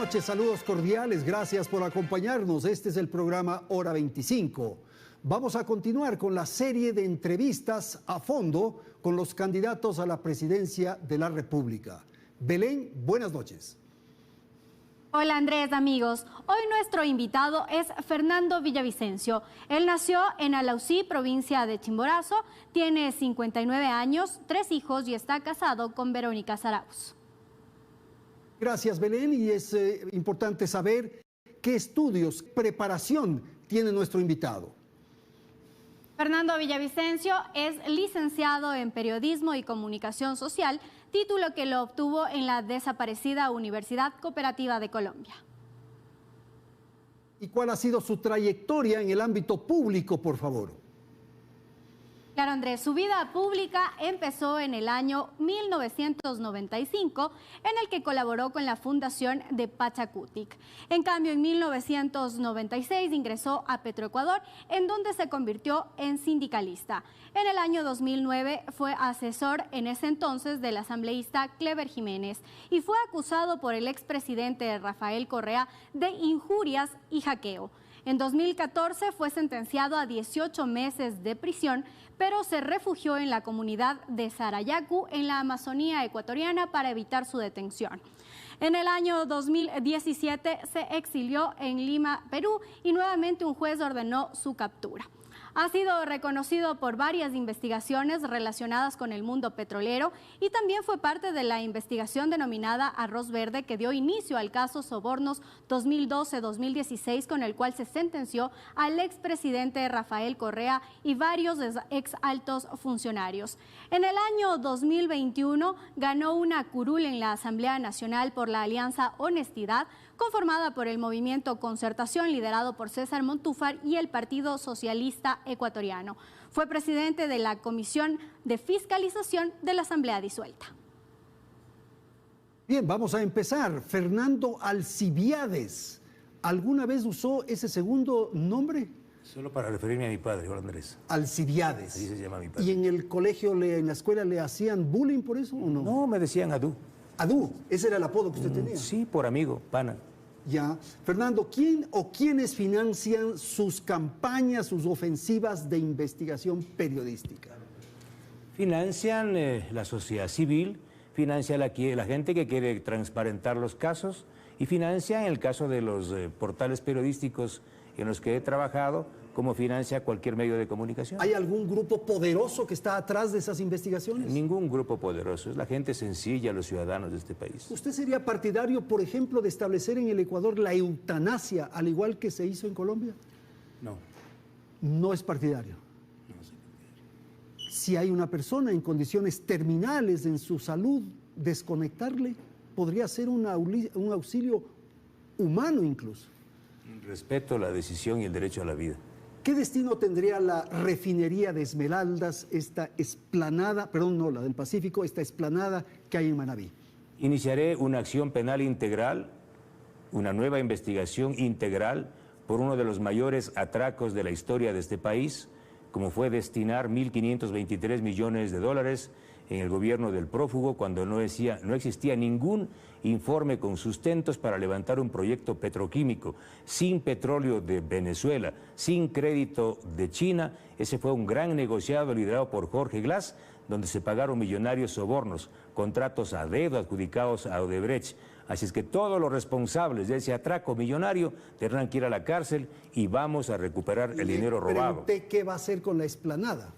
noches, saludos cordiales, gracias por acompañarnos. Este es el programa Hora 25. Vamos a continuar con la serie de entrevistas a fondo con los candidatos a la presidencia de la República. Belén, buenas noches. Hola Andrés, amigos. Hoy nuestro invitado es Fernando Villavicencio. Él nació en Alausí, provincia de Chimborazo, tiene 59 años, 3 hijos y está casado con Verónica Zarauz. Gracias, Belén, y es importante saber qué estudios, preparación tiene nuestro invitado. Fernando Villavicencio es licenciado en Periodismo y Comunicación Social, título que lo obtuvo en la desaparecida Universidad Cooperativa de Colombia. ¿Y cuál ha sido su trayectoria en el ámbito público, por favor? Claro, Andrés, su vida pública empezó en el año 1995, en el que colaboró con la fundación de Pachacutic. En cambio, en 1996 ingresó a Petroecuador, en donde se convirtió en sindicalista. En el año 2009 fue asesor en ese entonces del asambleísta Clever Jiménez y fue acusado por el expresidente Rafael Correa de injurias y hackeo. En 2014 fue sentenciado a 18 meses de prisión, pero se refugió en la comunidad de Sarayacu, en la Amazonía ecuatoriana, para evitar su detención. En el año 2017 se exilió en Lima, Perú, y nuevamente un juez ordenó su captura. Ha sido reconocido por varias investigaciones relacionadas con el mundo petrolero y también fue parte de la investigación denominada Arroz Verde, que dio inicio al caso Sobornos 2012-2016, con el cual se sentenció al expresidente Rafael Correa y varios ex altos funcionarios. En el año 2021 ganó una curul en la Asamblea Nacional por la Alianza Honestidad, conformada por el Movimiento Concertación, liderado por César Montúfar, y el Partido Socialista Ecuatoriano. Fue presidente de la Comisión de Fiscalización de la Asamblea disuelta. Bien, vamos a empezar. Fernando Alcibiades, ¿alguna vez usó ese segundo nombre? Solo para referirme a mi padre, Juan Andrés. Alcibiades. Así se llama mi padre. ¿Y en el colegio, en la escuela, le hacían bullying por eso o no? No, me decían Adú. Adú, ese era el apodo que usted tenía. Sí, por amigo, pana. Ya. Fernando, ¿quién o quiénes financian sus campañas, sus ofensivas de investigación periodística? Financian la sociedad civil, financia la gente que quiere transparentar los casos y financia, en el caso de los portales periodísticos en los que he trabajado, como financia cualquier medio de comunicación. ¿Hay algún grupo poderoso que está atrás de esas investigaciones? Ningún grupo poderoso, es la gente sencilla, los ciudadanos de este país. ¿Usted sería partidario, por ejemplo, de establecer en el Ecuador la eutanasia, al igual que se hizo en Colombia? No. No es partidario. No soy partidario. Si hay una persona en condiciones terminales en su salud, desconectarle podría ser un auxilio humano incluso. Respeto la decisión y el derecho a la vida. ¿Qué destino tendría la refinería de Esmeraldas, esta explanada, perdón, no, la del Pacífico, esta explanada que hay en Manabí? Iniciaré una acción penal integral, una nueva investigación integral por uno de los mayores atracos de la historia de este país, como fue destinar 1.523 millones de dólares en el gobierno del prófugo cuando no existía ningún informe con sustentos para levantar un proyecto petroquímico, sin petróleo de Venezuela, sin crédito de China. Ese fue un gran negociado liderado por Jorge Glass, donde se pagaron millonarios sobornos, contratos a dedo adjudicados a Odebrecht. Así es que todos los responsables de ese atraco millonario tendrán que ir a la cárcel y vamos a recuperar el dinero robado. Pregunté qué va a hacer con la explanada.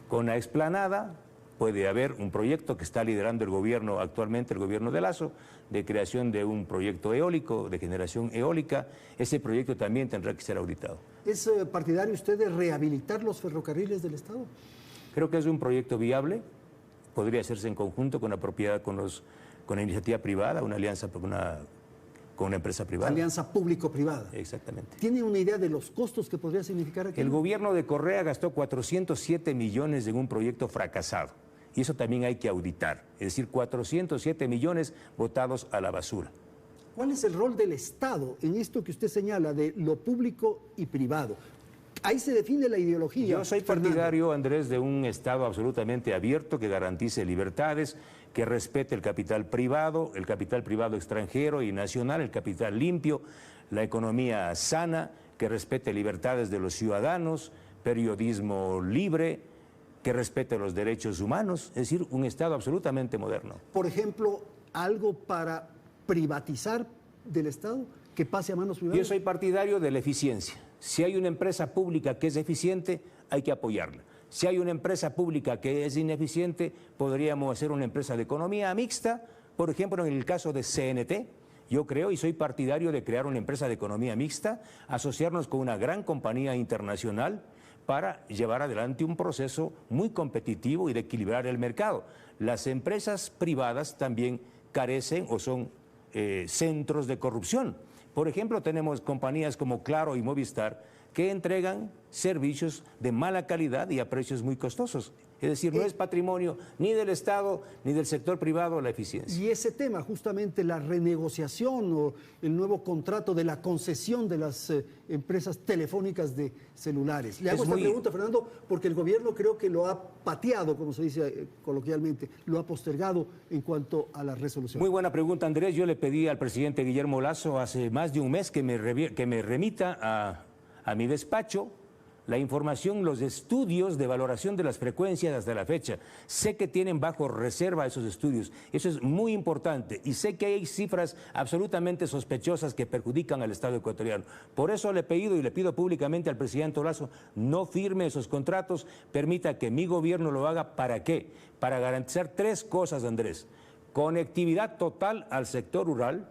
Con la explanada puede haber un proyecto que está liderando el gobierno actualmente, el gobierno de Lasso, de creación de un proyecto eólico, de generación eólica. Ese proyecto también tendrá que ser auditado. ¿Es partidario usted de rehabilitar los ferrocarriles del Estado? Creo que es un proyecto viable, podría hacerse en conjunto con la propiedad, con la iniciativa privada, una alianza con una empresa privada. Alianza público-privada. Exactamente. ¿Tiene una idea de los costos que podría significar aquello? El gobierno de Correa gastó 407 millones en un proyecto fracasado. Y eso también hay que auditar, es decir, 407 millones botados a la basura. ¿Cuál es el rol del Estado en esto que usted señala de lo público y privado? Ahí se define la ideología. Yo soy partidario, Andrés, de un Estado absolutamente abierto que garantice libertades, que respete el capital privado extranjero y nacional, el capital limpio, la economía sana, que respete libertades de los ciudadanos, periodismo libre, que respete los derechos humanos, es decir, un Estado absolutamente moderno. Por ejemplo, algo para privatizar del Estado que pase a manos privadas. Yo soy partidario de la eficiencia. Si hay una empresa pública que es eficiente, hay que apoyarla. Si hay una empresa pública que es ineficiente, podríamos hacer una empresa de economía mixta, por ejemplo, en el caso de CNT. Yo creo y soy partidario de crear una empresa de economía mixta, asociarnos con una gran compañía internacional para llevar adelante un proceso muy competitivo y de equilibrar el mercado. Las empresas privadas también carecen o son centros de corrupción. Por ejemplo, tenemos compañías como Claro y Movistar que entregan servicios de mala calidad y a precios muy costosos. Es decir, no es patrimonio ni del Estado ni del sector privado la eficiencia. Y ese tema, justamente la renegociación o el nuevo contrato de la concesión de las empresas telefónicas de celulares. Le hago esta pregunta, Fernando, porque el gobierno creo que lo ha pateado, como se dice coloquialmente, lo ha postergado en cuanto a la resolución. Muy buena pregunta, Andrés. Yo le pedí al presidente Guillermo Lasso hace más de un mes que me remita a mi despacho la información, los estudios de valoración de las frecuencias hasta la fecha. Sé que tienen bajo reserva esos estudios, eso es muy importante, y sé que hay cifras absolutamente sospechosas que perjudican al Estado ecuatoriano. Por eso le he pedido y le pido públicamente al presidente Lasso, no firme esos contratos, permita que mi gobierno lo haga. ¿Para qué? Para garantizar tres cosas, Andrés: conectividad total al sector rural,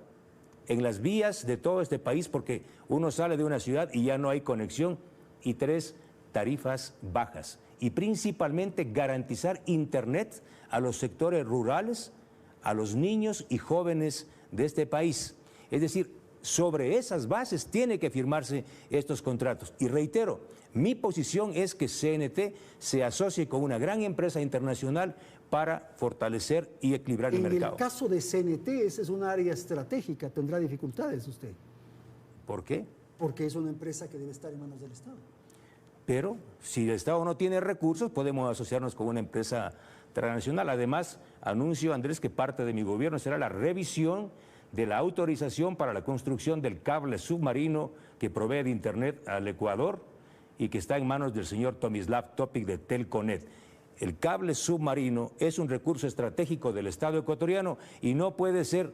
en las vías de todo este país, porque uno sale de una ciudad y ya no hay conexión. Y tres, tarifas bajas. Y principalmente garantizar internet a los sectores rurales, a los niños y jóvenes de este país. Es decir, sobre esas bases tiene que firmarse estos contratos. Y reitero, mi posición es que CNT se asocie con una gran empresa internacional para fortalecer y equilibrar el mercado. En el caso de CNT, esa es un área estratégica. ¿Tendrá dificultades usted? ¿Por qué? Porque es una empresa que debe estar en manos del Estado. Pero si el Estado no tiene recursos, podemos asociarnos con una empresa transnacional. Además, anuncio, Andrés, que parte de mi gobierno será la revisión de la autorización para la construcción del cable submarino que provee de Internet al Ecuador y que está en manos del señor Tomislav Topic de Telconet. El cable submarino es un recurso estratégico del Estado ecuatoriano y no puede ser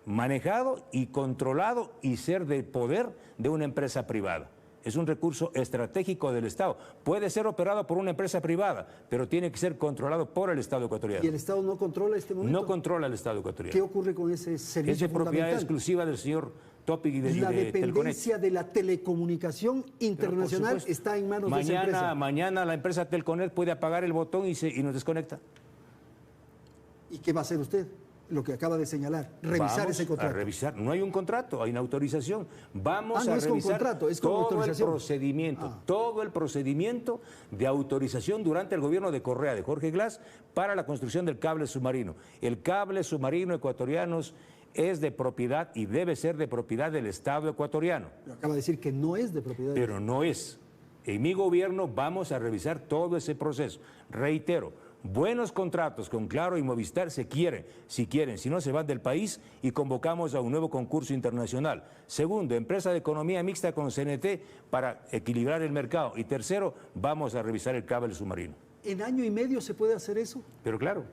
manejado y controlado y ser de poder de una empresa privada. Es un recurso estratégico del Estado. Puede ser operado por una empresa privada, pero tiene que ser controlado por el Estado ecuatoriano. ¿Y el Estado no controla este momento? No controla el Estado ecuatoriano. ¿Qué ocurre con ese servicio Es de propiedad exclusiva del señor Topic y de La Telconet. dependencia de la telecomunicación internacional está en manos de esa empresa. Mañana la empresa Telconet puede apagar el botón y nos desconecta. ¿Y qué va a hacer usted? Lo que acaba de señalar, revisar ese contrato. A revisar, no hay un contrato, hay una autorización. Vamos no a es revisar con contrato, es con autorización. Todo el procedimiento de autorización durante el gobierno de Correa, de Jorge Glass, para la construcción del cable submarino. El cable submarino ecuatoriano es de propiedad y debe ser de propiedad del Estado ecuatoriano. Pero acaba de decir que no es de propiedad. Pero no es. En mi gobierno vamos a revisar todo ese proceso. Reitero, buenos contratos con Claro y Movistar se quieren, si no se van del país y convocamos a un nuevo concurso internacional. Segundo, empresa de economía mixta con CNT para equilibrar el mercado. Y tercero, vamos a revisar el cable submarino. ¿En año y medio se puede hacer eso? Pero claro,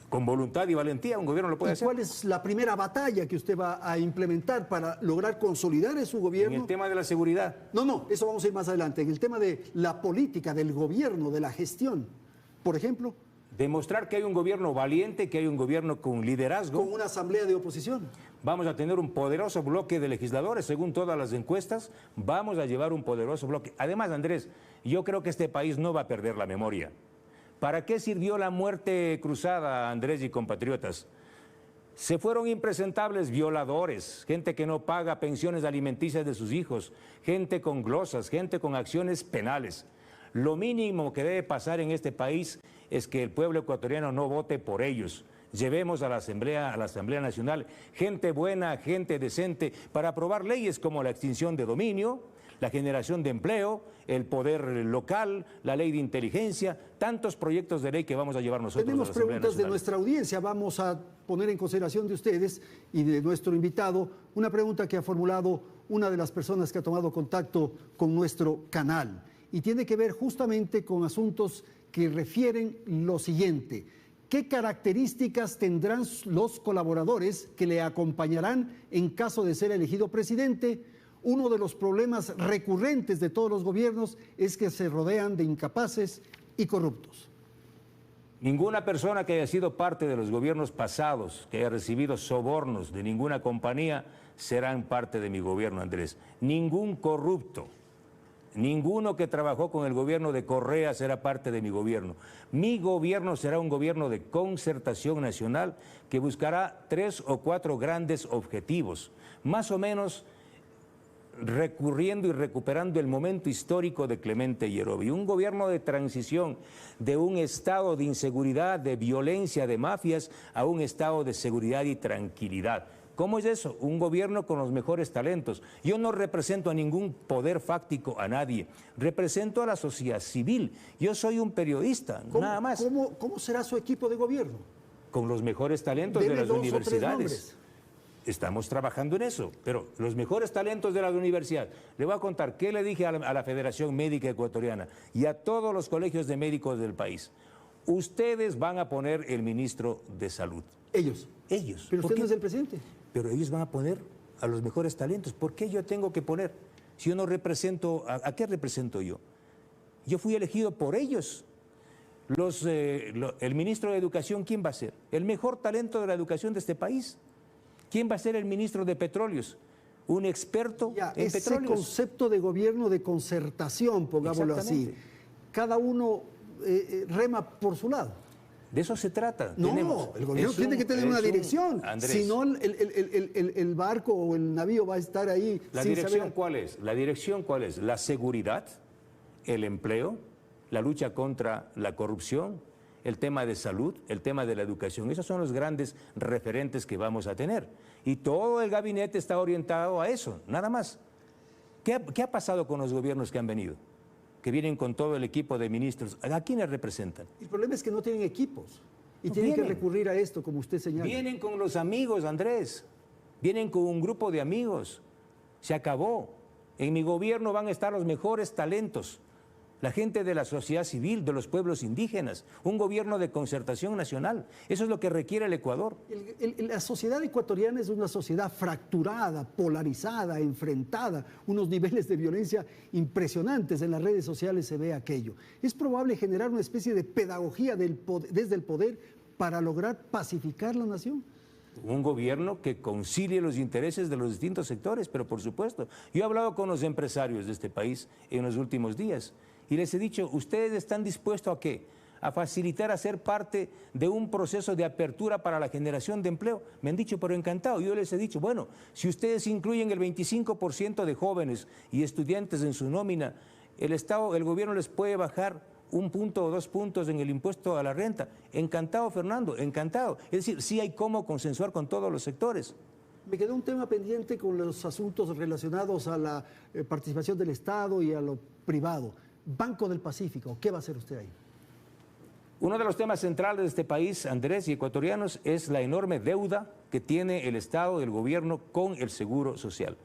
con voluntad y valentía un gobierno lo puede hacer. ¿Cuál es la primera batalla que usted va a implementar para lograr consolidar en su gobierno? En el tema de la seguridad. No, eso vamos a ir más adelante. En el tema de la política, del gobierno, de la gestión. Por ejemplo, demostrar que hay un gobierno valiente, que hay un gobierno con liderazgo. Con una asamblea de oposición. Vamos a tener un poderoso bloque de legisladores, según todas las encuestas, vamos a llevar un poderoso bloque. Además, Andrés, yo creo que este país no va a perder la memoria. ¿Para qué sirvió la muerte cruzada, Andrés y compatriotas? Se fueron impresentables violadores, gente que no paga pensiones alimenticias de sus hijos, gente con glosas, gente con acciones penales. Lo mínimo que debe pasar en este país es que el pueblo ecuatoriano no vote por ellos. Llevemos a la Asamblea Nacional gente buena, gente decente, para aprobar leyes como la extinción de dominio, la generación de empleo, el poder local, la ley de inteligencia, tantos proyectos de ley que vamos a llevar nosotros. Tenemos preguntas de nuestra audiencia, vamos a poner en consideración de ustedes y de nuestro invitado una pregunta que ha formulado una de las personas que ha tomado contacto con nuestro canal y tiene que ver justamente con asuntos que refieren lo siguiente: ¿qué características tendrán los colaboradores que le acompañarán en caso de ser elegido presidente? Uno de los problemas recurrentes de todos los gobiernos es que se rodean de incapaces y corruptos. Ninguna persona que haya sido parte de los gobiernos pasados, que haya recibido sobornos de ninguna compañía, serán parte de mi gobierno, Andrés. Ningún corrupto, ninguno que trabajó con el gobierno de Correa será parte de mi gobierno. Mi gobierno será un gobierno de concertación nacional que buscará 3 o 4 grandes objetivos, más o menos recurriendo y recuperando el momento histórico de Clemente Yerovi, un gobierno de transición de un estado de inseguridad, de violencia, de mafias, a un estado de seguridad y tranquilidad. ¿Cómo es eso? Un gobierno con los mejores talentos. Yo no represento a ningún poder fáctico, a nadie. Represento a la sociedad civil. Yo soy un periodista, nada más. ¿Cómo será su equipo de gobierno? Con los mejores talentos de las universidades. Estamos trabajando en eso, pero los mejores talentos de la universidad. Le voy a contar qué le dije a la Federación Médica Ecuatoriana y a todos los colegios de médicos del país. Ustedes van a poner el ministro de Salud. Ellos. Ellos. Pero usted no es el presidente. Pero ellos van a poner a los mejores talentos. ¿Por qué yo tengo que poner? Si yo no represento, ¿a qué represento yo? Yo fui elegido por ellos. El ministro de Educación, ¿quién va a ser? El mejor talento de la educación de este país. ¿Quién va a ser el ministro de Petróleos? Un experto en petróleos. Ese concepto de gobierno de concertación, pongámoslo así. Cada uno rema por su lado. De eso se trata. No, el gobierno tiene que tener una dirección. Andrés, si no, el barco o el navío va a estar ahí. ¿La dirección cuál es? ¿La dirección cuál es? La seguridad, el empleo, la lucha contra la corrupción, el tema de salud, el tema de la educación. Esos son los grandes referentes que vamos a tener. Y todo el gabinete está orientado a eso, nada más. ¿Qué ha pasado con los gobiernos que han venido? Que vienen con todo el equipo de ministros. ¿A quiénes representan? El problema es que no tienen equipos y tienen que recurrir a esto, como usted señala. Vienen con los amigos, Andrés. Vienen con un grupo de amigos. Se acabó. En mi gobierno van a estar los mejores talentos. La gente de la sociedad civil, de los pueblos indígenas, un gobierno de concertación nacional. Eso es lo que requiere el Ecuador. La sociedad ecuatoriana es una sociedad fracturada, polarizada, enfrentada, unos niveles de violencia impresionantes. En las redes sociales se ve aquello. Es probable generar una especie de pedagogía desde el poder para lograr pacificar la nación. Un gobierno que concilie los intereses de los distintos sectores, pero por supuesto. Yo he hablado con los empresarios de este país en los últimos días y les he dicho, ¿ustedes están dispuestos a qué? A facilitar, a ser parte de un proceso de apertura para la generación de empleo. Me han dicho, pero encantado. Yo les he dicho, bueno, si ustedes incluyen el 25% de jóvenes y estudiantes en su nómina, el gobierno les puede bajar 1 punto o 2 puntos en el impuesto a la renta. Encantado, Fernando, encantado. Es decir, sí hay cómo consensuar con todos los sectores. Me quedó un tema pendiente con los asuntos relacionados a la participación del Estado y a lo privado. Banco del Pacífico, ¿qué va a hacer usted ahí? Uno de los temas centrales de este país, Andrés y ecuatorianos, es la enorme deuda que tiene el Estado y el gobierno con el Seguro Social.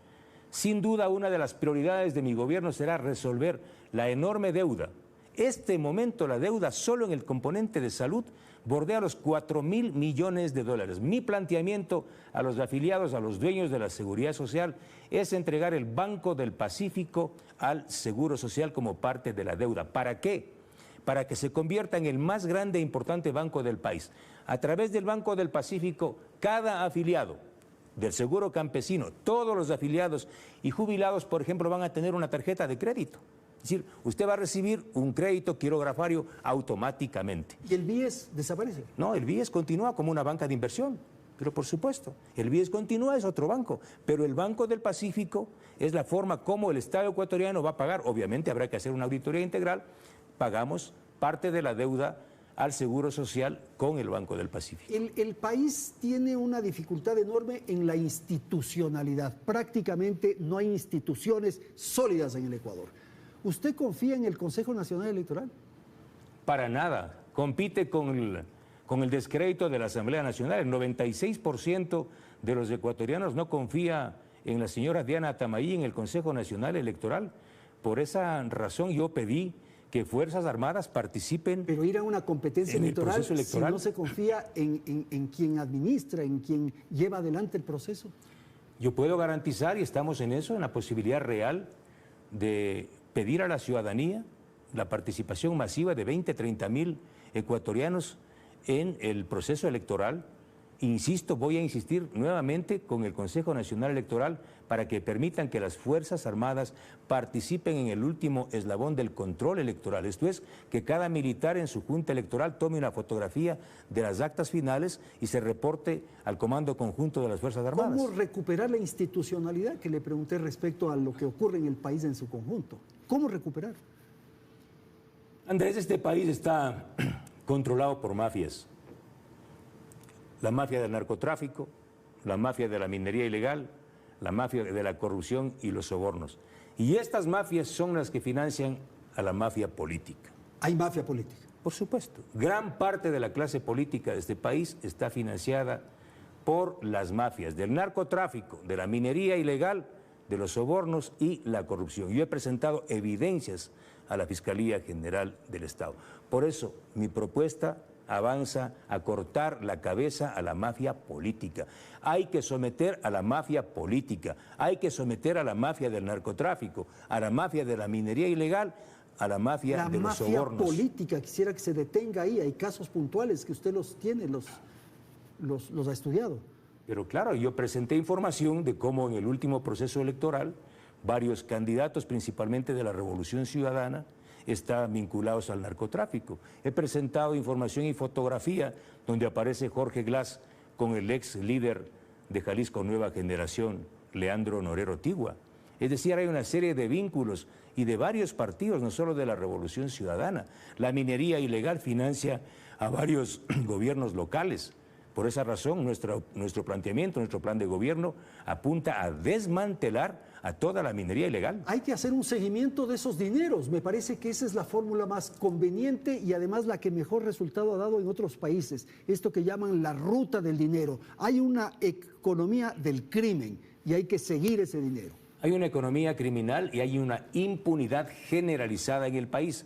Sin duda, una de las prioridades de mi gobierno será resolver la enorme deuda. Este momento la deuda solo en el componente de salud bordea los 4.000 millones de dólares. Mi planteamiento a los afiliados, a los dueños de la Seguridad Social, es entregar el Banco del Pacífico al Seguro Social como parte de la deuda. ¿Para qué? Para que se convierta en el más grande e importante banco del país. A través del Banco del Pacífico, cada afiliado del Seguro Campesino, todos los afiliados y jubilados, por ejemplo, van a tener una tarjeta de crédito. Es decir, usted va a recibir un crédito quirografario automáticamente. ¿Y el BIES desaparece? No, el BIES continúa como una banca de inversión, pero por supuesto, el BIES continúa, es otro banco, pero el Banco del Pacífico es la forma como el Estado ecuatoriano va a pagar. Obviamente habrá que hacer una auditoría integral, pagamos parte de la deuda al Seguro Social con el Banco del Pacífico. El país tiene una dificultad enorme en la institucionalidad. Prácticamente no hay instituciones sólidas en el Ecuador. ¿Usted confía en el Consejo Nacional Electoral? Para nada. Compite con el descrédito de la Asamblea Nacional. El 96% de los ecuatorianos no confía en la señora Diana Tamaí en el Consejo Nacional Electoral. Por esa razón yo pedí que Fuerzas Armadas participen. Pero ir a una competencia electoral, si no se confía en quien administra, en quien lleva adelante el proceso. Yo puedo garantizar, y estamos en eso, en la posibilidad real de pedir a la ciudadanía la participación masiva de 20, 30 mil ecuatorianos en el proceso electoral. Insisto, voy a insistir nuevamente con el Consejo Nacional Electoral para que permitan que las Fuerzas Armadas participen en el último eslabón del control electoral. Esto es, que cada militar en su junta electoral tome una fotografía de las actas finales y se reporte al Comando Conjunto de las Fuerzas Armadas. ¿Cómo recuperar la institucionalidad que le pregunté respecto a lo que ocurre en el país en su conjunto? ¿Cómo recuperar? Andrés, este país está controlado por mafias. La mafia del narcotráfico, la mafia de la minería ilegal, la mafia de la corrupción y los sobornos. Y estas mafias son las que financian a la mafia política. ¿Hay mafia política? Por supuesto. Gran parte de la clase política de este país está financiada por las mafias del narcotráfico, de la minería ilegal, de los sobornos y la corrupción. Yo he presentado evidencias a la Fiscalía General del Estado. Por eso, mi propuesta avanza a cortar la cabeza a la mafia política. Hay que someter a la mafia política, hay que someter a la mafia del narcotráfico, a la mafia de la minería ilegal, a la mafia de los sobornos. La mafia política, quisiera que se detenga ahí. Hay casos puntuales que usted los tiene, los ha estudiado. Pero claro, yo presenté información de cómo en el último proceso electoral varios candidatos, principalmente de la Revolución Ciudadana, están vinculados al narcotráfico. He presentado información y fotografía donde aparece Jorge Glass con el ex líder de Jalisco Nueva Generación, Leandro Norero Tigua. Es decir, hay una serie de vínculos y de varios partidos, no solo de la Revolución Ciudadana. La minería ilegal financia a varios gobiernos locales. Por esa razón, nuestro planteamiento, nuestro plan de gobierno apunta a desmantelar a toda la minería ilegal. Hay que hacer un seguimiento de esos dineros. Me parece que esa es la fórmula más conveniente y además la que mejor resultado ha dado en otros países. Esto que llaman la ruta del dinero. Hay una economía del crimen y hay que seguir ese dinero. Hay una economía criminal y hay una impunidad generalizada en el país.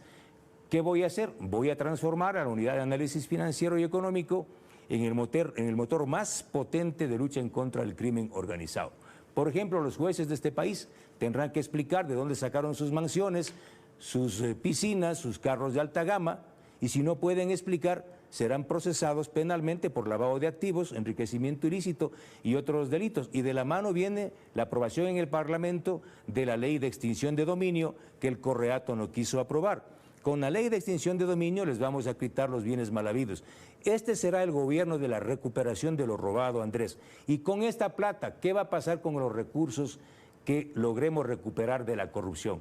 ¿Qué voy a hacer? Voy a transformar a la unidad de análisis financiero y económico en el motor más potente de lucha en contra del crimen organizado. Por ejemplo, los jueces de este país tendrán que explicar de dónde sacaron sus mansiones, sus piscinas, sus carros de alta gama, y si no pueden explicar, serán procesados penalmente por lavado de activos, enriquecimiento ilícito y otros delitos. Y de la mano viene la aprobación en el Parlamento de la ley de extinción de dominio que el Correato no quiso aprobar. Con la ley de extinción de dominio les vamos a quitar los bienes mal habidos. Este será el gobierno de la recuperación de lo robado, Andrés. Y con esta plata, ¿qué va a pasar con los recursos que logremos recuperar de la corrupción?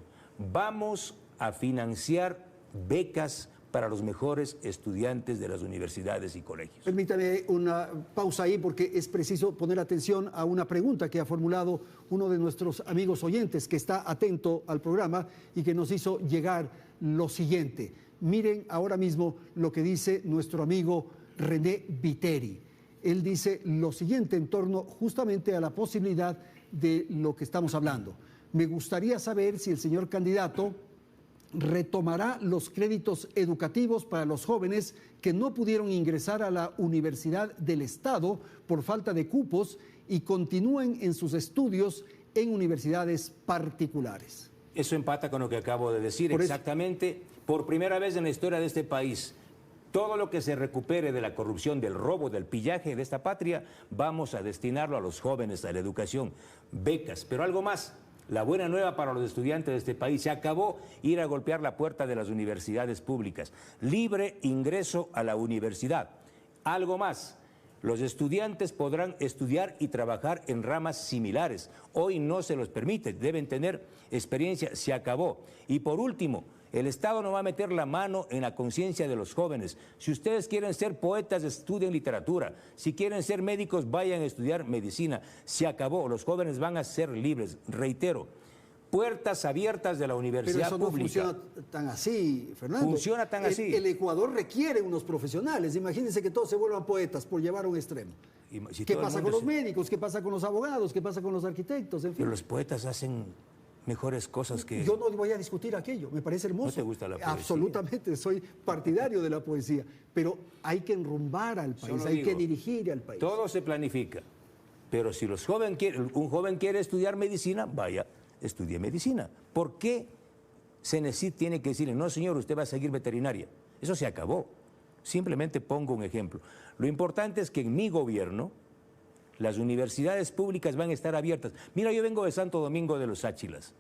Vamos a financiar becas para los mejores estudiantes de las universidades y colegios. Permítame una pausa ahí porque es preciso poner atención a una pregunta que ha formulado uno de nuestros amigos oyentes que está atento al programa y que nos hizo llegar lo siguiente. Miren ahora mismo lo que dice nuestro amigo René Viteri. Él dice lo siguiente en torno justamente a la posibilidad de lo que estamos hablando. Me gustaría saber si el señor candidato retomará los créditos educativos para los jóvenes que no pudieron ingresar a la Universidad del Estado por falta de cupos y continúen en sus estudios en universidades particulares. Eso empata con lo que acabo de decir. Exactamente, por primera vez en la historia de este país, todo lo que se recupere de la corrupción, del robo, del pillaje de esta patria, vamos a destinarlo a los jóvenes, a la educación, becas, pero algo más. La buena nueva para los estudiantes de este país: se acabó ir a golpear la puerta de las universidades públicas. Libre ingreso a la universidad. Algo más: los estudiantes podrán estudiar y trabajar en ramas similares. Hoy no se los permite, deben tener experiencia. Se acabó. Y por último, El Estado no va a meter la mano en la conciencia de los jóvenes. Si ustedes quieren ser poetas, estudien literatura. Si quieren ser médicos, vayan a estudiar medicina. Se acabó, los jóvenes van a ser libres. Reitero, puertas abiertas de la universidad pública. Pero eso no funciona tan así, Fernando. Funciona tan así. El Ecuador requiere unos profesionales. Imagínense que todos se vuelvan poetas por llevar a un extremo. ¿Qué pasa con los médicos? ¿Qué pasa con los abogados? ¿Qué pasa con los arquitectos? En fin. Pero los poetas hacen mejores cosas que... Yo no voy a discutir aquello, me parece hermoso. ¿No te gusta la poesía? Absolutamente, soy partidario de la poesía, pero hay que enrumbar al país, hay que dirigir al país. Todo se planifica, pero si un joven quiere estudiar medicina, vaya, estudie medicina. ¿Por qué CENESID tiene que decirle, no señor, usted va a seguir veterinaria? Eso se acabó. Simplemente pongo un ejemplo. Lo importante es que en mi gobierno las universidades públicas van a estar abiertas. Mira, yo vengo de Santo Domingo de los Áchilas.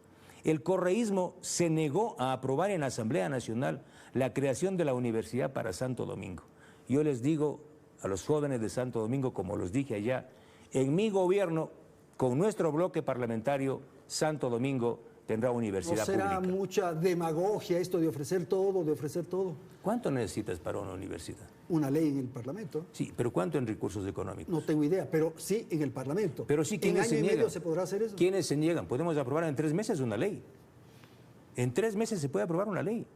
El correísmo se negó a aprobar en la Asamblea Nacional la creación de la universidad para Santo Domingo. Yo les digo a los jóvenes de Santo Domingo, como los dije allá, en mi gobierno, con nuestro bloque parlamentario, Santo Domingo tendrá universidad pública. ¿No será mucha demagogia esto de ofrecer todo, de ofrecer todo? ¿Cuánto necesitas para una universidad? Una ley en el Parlamento. Sí, pero ¿cuánto en recursos económicos? No tengo idea, pero sí en el Parlamento. Pero sí, ¿quiénes se niegan? ¿En año y medio se podrá hacer eso? ¿Quiénes se niegan? Podemos aprobar en 3 meses una ley. En 3 meses se puede aprobar una ley.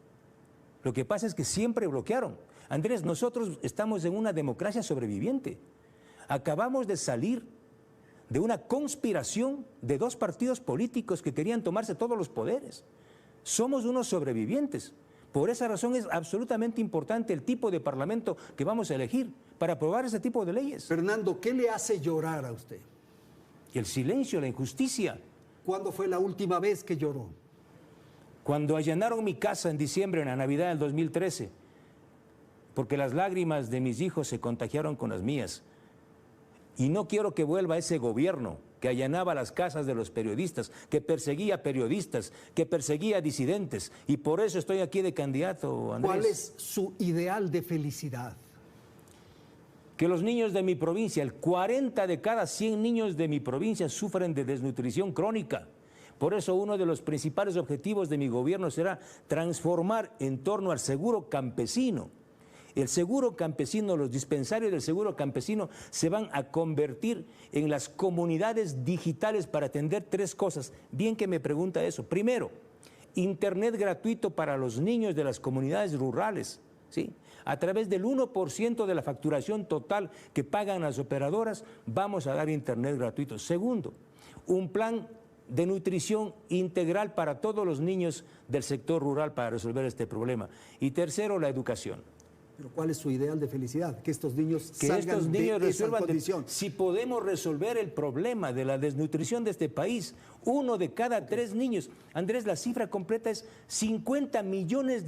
Lo que pasa es que siempre bloquearon. Andrés, nosotros estamos en una democracia sobreviviente. Acabamos de salir de una conspiración de 2 partidos políticos que querían tomarse todos los poderes. Somos unos sobrevivientes. Por esa razón es absolutamente importante el tipo de parlamento que vamos a elegir para aprobar ese tipo de leyes. Fernando, ¿qué le hace llorar a usted? El silencio, la injusticia. ¿Cuándo fue la última vez que lloró? Cuando allanaron mi casa en diciembre, en la Navidad del 2013, porque las lágrimas de mis hijos se contagiaron con las mías. Y no quiero que vuelva ese gobierno que allanaba las casas de los periodistas, que perseguía periodistas, que perseguía disidentes. Y por eso estoy aquí de candidato, Andrés. ¿Cuál es su ideal de felicidad? Que los niños de mi provincia, el 40 de cada 100 niños de mi provincia sufren de desnutrición crónica. Por eso uno de los principales objetivos de mi gobierno será transformar en torno al seguro campesino. El seguro campesino, los dispensarios del seguro campesino se van a convertir en las comunidades digitales para atender 3 cosas. Bien que me pregunta eso. Primero, internet gratuito para los niños de las comunidades rurales, ¿sí? A través del 1% de la facturación total que pagan las operadoras, vamos a dar internet gratuito. Segundo, un plan de nutrición integral para todos los niños del sector rural para resolver este problema. Y tercero, la educación. ¿Pero cuál es su ideal de felicidad? Que estos niños salgan de esa condición. Si podemos resolver el problema de la desnutrición de este país, 1 de cada 3 niños, Andrés, la cifra completa es $50 millones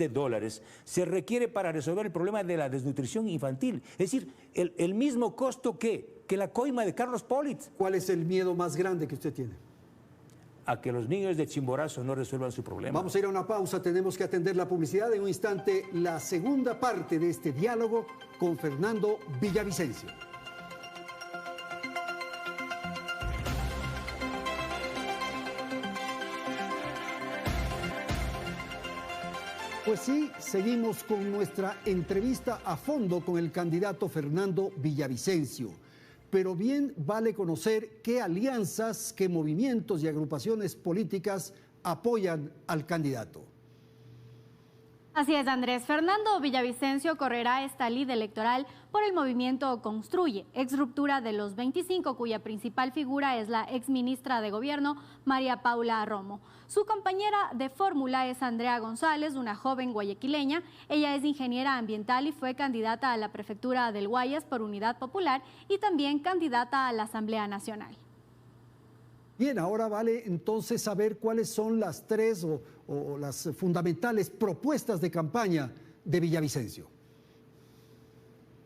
se requiere para resolver el problema de la desnutrición infantil. Es decir, el mismo costo que la coima de Carlos Politz. ¿Cuál es el miedo más grande que usted tiene? A que los niños de Chimborazo no resuelvan su problema. Vamos a ir a una pausa, tenemos que atender la publicidad. En un instante, la segunda parte de este diálogo con Fernando Villavicencio. Pues sí, seguimos con nuestra entrevista a fondo con el candidato Fernando Villavicencio. Pero bien vale conocer qué alianzas, qué movimientos y agrupaciones políticas apoyan al candidato. Así es, Andrés. Fernando Villavicencio correrá esta lid electoral por el movimiento Construye, ex ruptura de los 25, cuya principal figura es la exministra de Gobierno, María Paula Romo. Su compañera de fórmula es Andrea González, una joven guayaquileña. Ella es ingeniera ambiental y fue candidata a la prefectura del Guayas por Unidad Popular y también candidata a la Asamblea Nacional. Bien, ahora vale entonces saber cuáles son las 3 o las fundamentales propuestas de campaña de Villavicencio.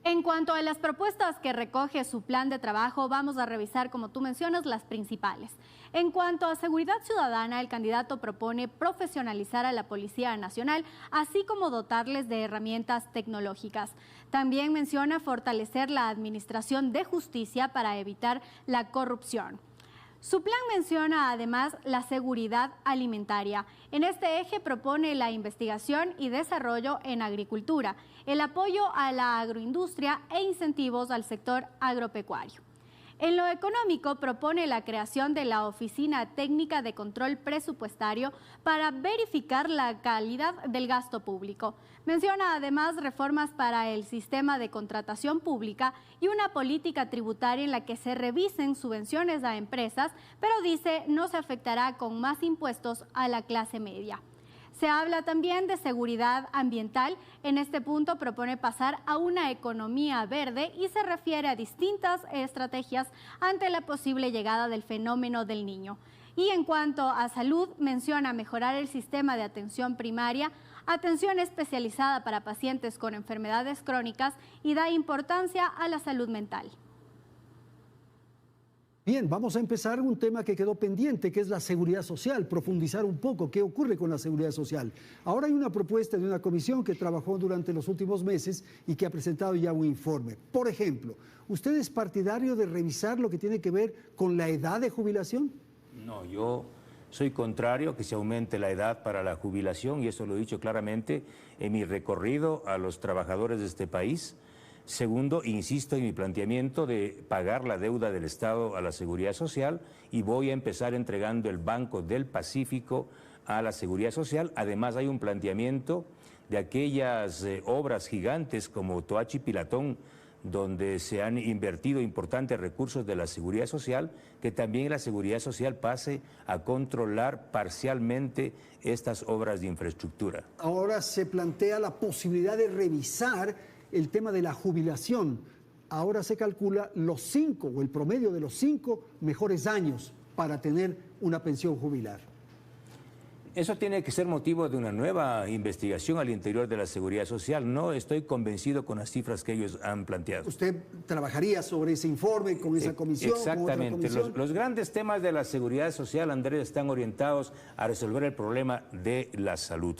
En cuanto a las propuestas que recoge su plan de trabajo, vamos a revisar, como tú mencionas, las principales. En cuanto a seguridad ciudadana, el candidato propone profesionalizar a la Policía Nacional, así como dotarles de herramientas tecnológicas. También menciona fortalecer la administración de justicia para evitar la corrupción. Su plan menciona además la seguridad alimentaria. En este eje propone la investigación y desarrollo en agricultura, el apoyo a la agroindustria e incentivos al sector agropecuario. En lo económico, propone la creación de la Oficina Técnica de Control Presupuestario para verificar la calidad del gasto público. Menciona además reformas para el sistema de contratación pública y una política tributaria en la que se revisen subvenciones a empresas, pero dice no se afectará con más impuestos a la clase media. Se habla también de seguridad ambiental. En este punto propone pasar a una economía verde y se refiere a distintas estrategias ante la posible llegada del fenómeno del Niño. Y en cuanto a salud, menciona mejorar el sistema de atención primaria, atención especializada para pacientes con enfermedades crónicas y da importancia a la salud mental. Bien, vamos a empezar un tema que quedó pendiente, que es la seguridad social, profundizar un poco qué ocurre con la seguridad social. Ahora hay una propuesta de una comisión que trabajó durante los últimos meses y que ha presentado ya un informe. Por ejemplo, ¿usted es partidario de revisar lo que tiene que ver con la edad de jubilación? No, yo soy contrario a que se aumente la edad para la jubilación y eso lo he dicho claramente en mi recorrido a los trabajadores de este país. Segundo, insisto en mi planteamiento de pagar la deuda del Estado a la Seguridad Social y voy a empezar entregando el Banco del Pacífico a la Seguridad Social. Además hay un planteamiento de aquellas obras gigantes como Toachi Pilatón, donde se han invertido importantes recursos de la Seguridad Social, que también la Seguridad Social pase a controlar parcialmente estas obras de infraestructura. Ahora se plantea la posibilidad de revisar el tema de la jubilación. Ahora se calcula los 5 o el promedio de los 5 mejores años para tener una pensión jubilar. Eso tiene que ser motivo de una nueva investigación al interior de la Seguridad Social. No estoy convencido con las cifras que ellos han planteado. ¿Usted trabajaría sobre ese informe con esa comisión? Exactamente. Con otra comisión? Los grandes temas de la seguridad social, Andrés, están orientados a resolver el problema de la salud.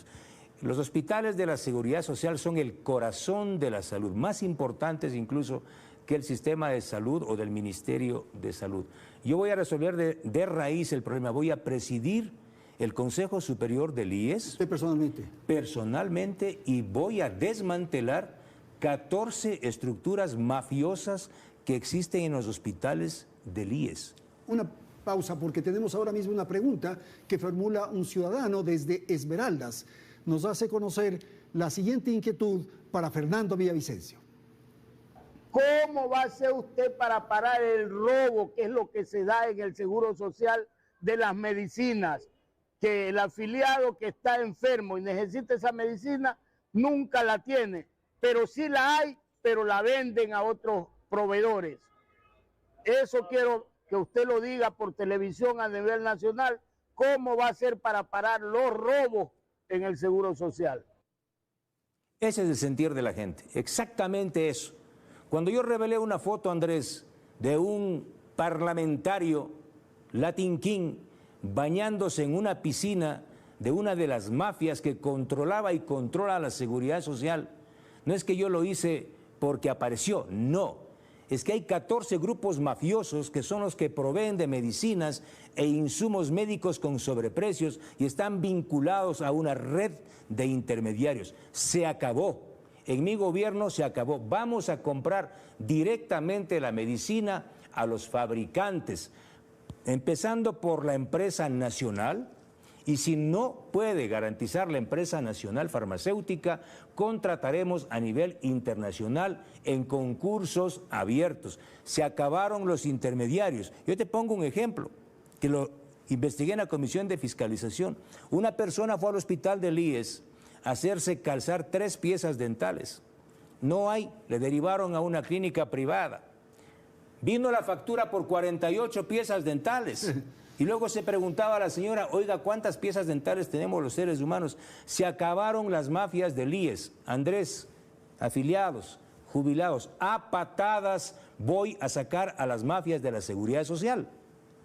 Los hospitales de la seguridad social son el corazón de la salud, más importantes incluso que el sistema de salud o del Ministerio de Salud. Yo voy a resolver de raíz el problema, voy a presidir el Consejo Superior del IES. ¿Usted personalmente? Personalmente, y voy a desmantelar 14 estructuras mafiosas que existen en los hospitales del IES. Una pausa porque tenemos ahora mismo una pregunta que formula un ciudadano desde Esmeraldas. Nos hace conocer la siguiente inquietud para Fernando Villavicencio. ¿Cómo va a hacer usted para parar el robo, que es lo que se da en el Seguro Social de las medicinas? Que el afiliado que está enfermo y necesita esa medicina nunca la tiene, pero sí la hay, pero la venden a otros proveedores. Eso quiero que usted lo diga por televisión a nivel nacional. ¿Cómo va a ser para parar los robos en el Seguro Social? Ese es el sentir de la gente, exactamente eso. Cuando yo revelé una foto, Andrés, de un parlamentario Latin King bañándose en una piscina de una de las mafias que controlaba y controla la seguridad social, no es que yo lo hice porque apareció, no. Es que hay 14 grupos mafiosos que son los que proveen de medicinas e insumos médicos con sobreprecios y están vinculados a una red de intermediarios. Se acabó. En mi gobierno se acabó. Vamos a comprar directamente la medicina a los fabricantes, empezando por la empresa nacional. Y si no puede garantizar la empresa nacional farmacéutica, contrataremos a nivel internacional en concursos abiertos. Se acabaron los intermediarios. Yo te pongo un ejemplo, que lo investigué en la Comisión de Fiscalización. Una persona fue al hospital del IES a hacerse calzar 3 piezas dentales. No hay, le derivaron a una clínica privada. Vino la factura por 48 piezas dentales. Y luego se preguntaba a la señora, oiga, ¿cuántas piezas dentales tenemos los seres humanos? Se acabaron las mafias del IES. Andrés, afiliados, jubilados, a patadas voy a sacar a las mafias de la seguridad social.